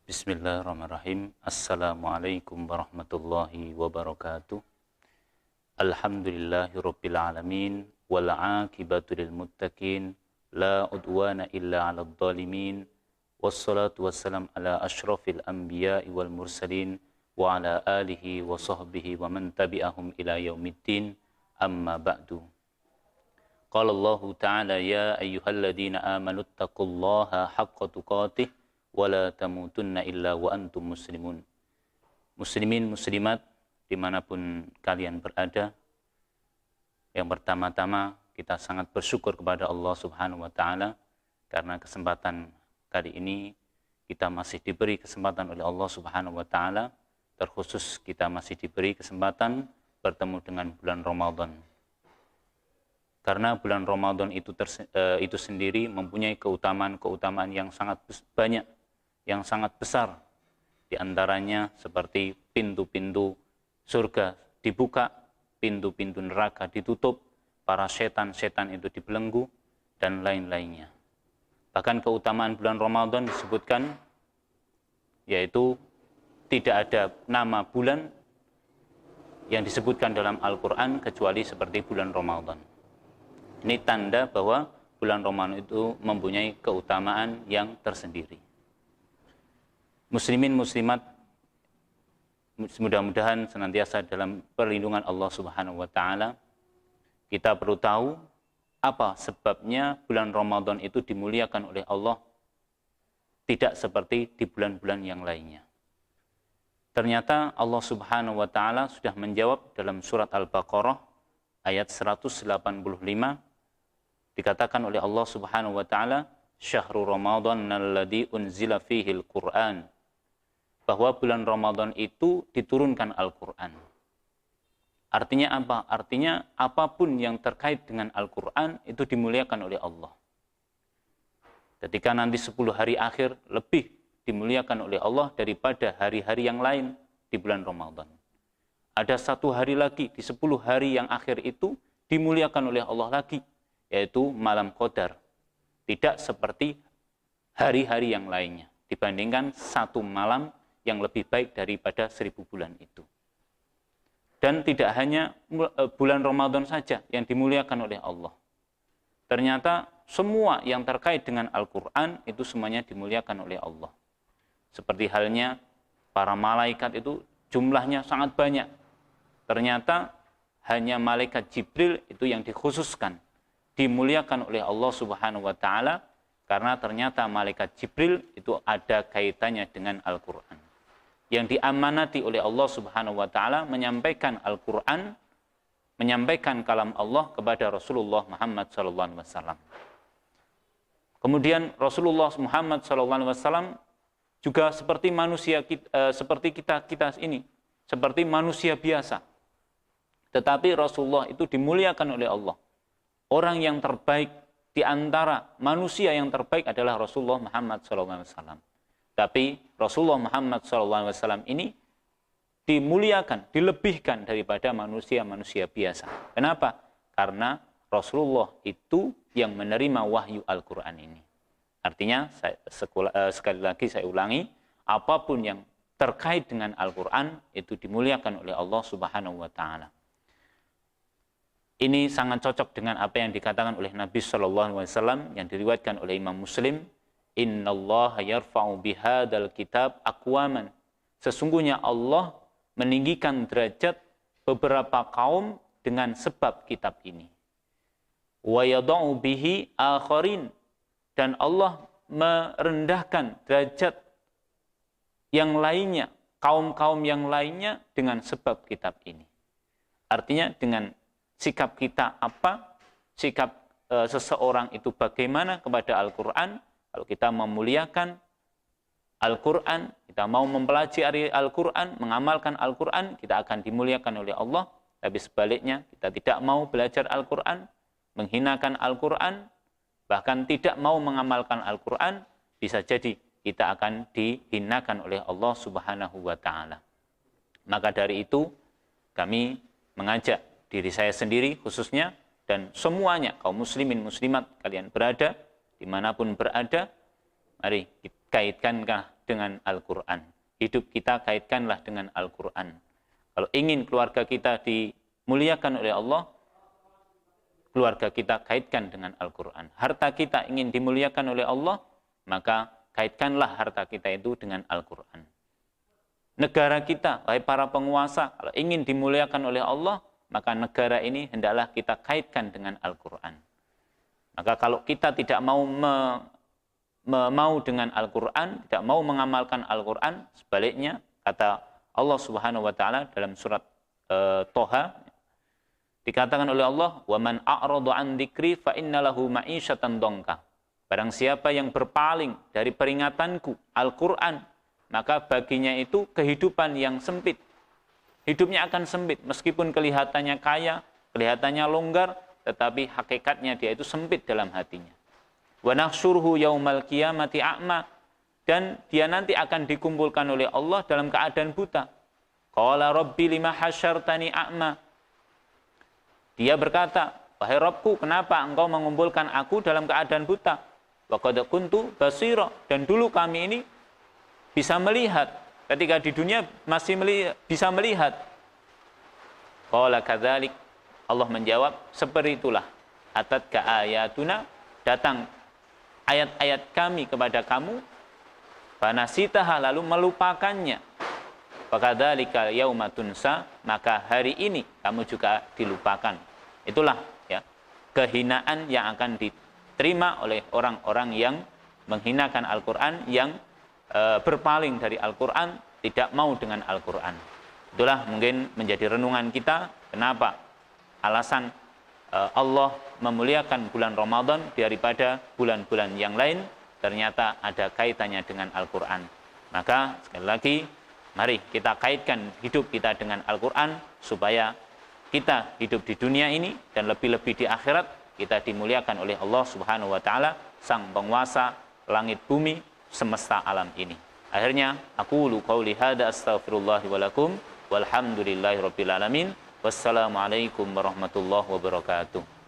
Bismillahirrahmanirrahim. Assalamualaikum warahmatullahi wabarakatuh. Alhamdulillahirabbil alamin wal 'aqibatu lil muttaqin la udwana illa 'alal zalimin. Wassalatu wassalam ala asyrafil anbiya'i wal mursalin wa ala alihi wa sahbihi wa man tabi'ahum ila yaumiddin. Amma ba'du. Qala Allah Ta'ala ya ayyuhalladzina amanu taqullaha haqqa tuqatih wala tamutunna illa wa antum muslimun. Muslimin, muslimat dimanapun kalian berada, yang pertama-tama kita sangat bersyukur kepada Allah Subhanahu wa Ta'ala karena kesempatan kali ini kita masih diberi kesempatan oleh Allah Subhanahu wa Ta'ala, terkhusus kita masih diberi kesempatan bertemu dengan bulan Ramadan. Karena bulan Ramadan itu sendiri mempunyai keutamaan yang sangat banyak, yang sangat besar. Di antaranya seperti pintu-pintu surga dibuka, pintu-pintu neraka ditutup, para setan-setan itu dibelenggu, dan lain-lainnya. Bahkan keutamaan bulan Ramadan disebutkan, yaitu tidak ada nama bulan yang disebutkan dalam Al-Quran kecuali seperti bulan Ramadan. Ini tanda bahwa bulan Ramadan itu mempunyai keutamaan yang tersendiri. Muslimin, muslimat, mudah-mudahan senantiasa dalam perlindungan Allah Subhanahu wa Ta'ala. Kita perlu tahu apa sebabnya bulan Ramadan itu dimuliakan oleh Allah, tidak seperti di bulan-bulan yang lainnya. Ternyata Allah Subhanahu wa Ta'ala sudah menjawab dalam surat Al-Baqarah ayat 185. Dikatakan oleh Allah Subhanahu wa Ta'ala, Syahrul Ramadan alladzi unzila fihil Qur'an, bahwa bulan Ramadan itu diturunkan Al-Quran. Artinya apa? Artinya apapun yang terkait dengan Al-Quran itu dimuliakan oleh Allah. Ketika nanti 10 hari akhir lebih dimuliakan oleh Allah daripada hari-hari yang lain di bulan Ramadan. Ada satu hari lagi di 10 hari yang akhir itu dimuliakan oleh Allah lagi, yaitu malam Qadar. Tidak seperti hari-hari yang lainnya, dibandingkan satu malam yang lebih baik daripada 1000 bulan itu. Dan tidak hanya bulan Ramadan saja yang dimuliakan oleh Allah. Ternyata semua yang terkait dengan Al-Quran itu semuanya dimuliakan oleh Allah. Seperti halnya para malaikat itu jumlahnya sangat banyak. Ternyata hanya malaikat Jibril itu yang dikhususkan, dimuliakan oleh Allah Subhanahu wa Ta'ala, karena ternyata malaikat Jibril itu ada kaitannya dengan Al-Quran. Yang diamanati oleh Allah Subhanahu wa Ta'ala menyampaikan Al-Quran, menyampaikan kalam Allah kepada Rasulullah Muhammad SAW. Kemudian Rasulullah Muhammad SAW juga seperti manusia, seperti kita ini, seperti manusia biasa. Tetapi Rasulullah itu dimuliakan oleh Allah. Orang yang terbaik di antara manusia yang terbaik adalah Rasulullah Muhammad SAW. Tapi Rasulullah Muhammad SAW ini dimuliakan, dilebihkan daripada manusia-manusia biasa. Kenapa? Karena Rasulullah itu yang menerima wahyu Al-Quran ini. Artinya, sekali lagi saya ulangi, apapun yang terkait dengan Al-Quran itu dimuliakan oleh Allah Subhanahu wa Ta'ala. Ini sangat cocok dengan apa yang dikatakan oleh Nabi SAW yang diriwayatkan oleh Imam Muslim. Innallaha yarfa'u bihadzal kitab aqwaman. Sesungguhnya Allah meninggikan derajat beberapa kaum dengan sebab kitab ini. Wa yada'u bihi akharin. Dan Allah merendahkan derajat yang lainnya, kaum-kaum yang lainnya dengan sebab kitab ini. Artinya dengan sikap kita apa, sikap seseorang itu bagaimana kepada Al-Quran. Kalau kita memuliakan Al-Quran, kita mau mempelajari Al-Quran, mengamalkan Al-Quran, kita akan dimuliakan oleh Allah. Tapi sebaliknya, kita tidak mau belajar Al-Quran, menghinakan Al-Quran, bahkan tidak mau mengamalkan Al-Quran, bisa jadi kita akan dihinakan oleh Allah Subhanahu wa Ta'ala. Maka dari itu, kami mengajak diri saya sendiri khususnya, dan semuanya, kaum muslimin, muslimat, kalian berada, dimanapun berada, mari kaitkanlah dengan Al-Quran. Hidup kita kaitkanlah dengan Al-Quran. Kalau ingin keluarga kita dimuliakan oleh Allah, keluarga kita kaitkan dengan Al-Quran. Harta kita ingin dimuliakan oleh Allah, maka kaitkanlah harta kita itu dengan Al-Quran. Negara kita, wahai para penguasa, kalau ingin dimuliakan oleh Allah, maka negara ini hendaklah kita kaitkan dengan Al-Quran. Maka kalau kita tidak mau mau dengan Al-Quran, tidak mau mengamalkan Al-Quran, sebaliknya kata Allah Subhanahu wa taala dalam surat Toha, dikatakan oleh Allah, "Wa man a'rada 'an dzikri fa innalahu ma'isyatan dhanka." Barang siapa yang berpaling dari peringatanku, Al-Quran, maka baginya itu kehidupan yang sempit. Hidupnya akan sempit, meskipun kelihatannya kaya, kelihatannya longgar, tetapi hakikatnya dia itu sempit dalam hatinya. Wa nahsyuruhu yaumal qiyamati a'ma, dan dia nanti akan dikumpulkan oleh Allah dalam keadaan buta. Qala rabbi lima hasyartani a'ma. Dia berkata, wahai Rabbku, kenapa engkau mengumpulkan aku dalam keadaan buta? Wa qad kuntu basira, dan dulu kami ini bisa melihat. Ketika di dunia masih bisa melihat. Qala kadzalik, Allah menjawab, seperti itulah. Atatka ayatuna, datang ayat-ayat kami kepada kamu, fanasitaha, lalu melupakannya. Fakadzalika yauma tunsa, maka hari ini kamu juga dilupakan. Itulah ya kehinaan yang akan diterima oleh orang-orang yang menghinakan Al-Quran, yang berpaling dari Al-Quran, tidak mau dengan Al-Quran. Itulah mungkin menjadi renungan kita, kenapa alasan Allah memuliakan bulan Ramadan daripada bulan-bulan yang lain, ternyata ada kaitannya dengan Al-Quran. Maka sekali lagi, mari kita kaitkan hidup kita dengan Al-Quran, supaya kita hidup di dunia ini dan lebih-lebih di akhirat kita dimuliakan oleh Allah Subhanahu wa taala, sang penguasa langit bumi semesta alam ini. Akhirnya aqulu qauli hadza astaghfirullahi wa lakum walhamdulillahi rabbil alamin. Wassalamualaikum warahmatullahi wabarakatuh.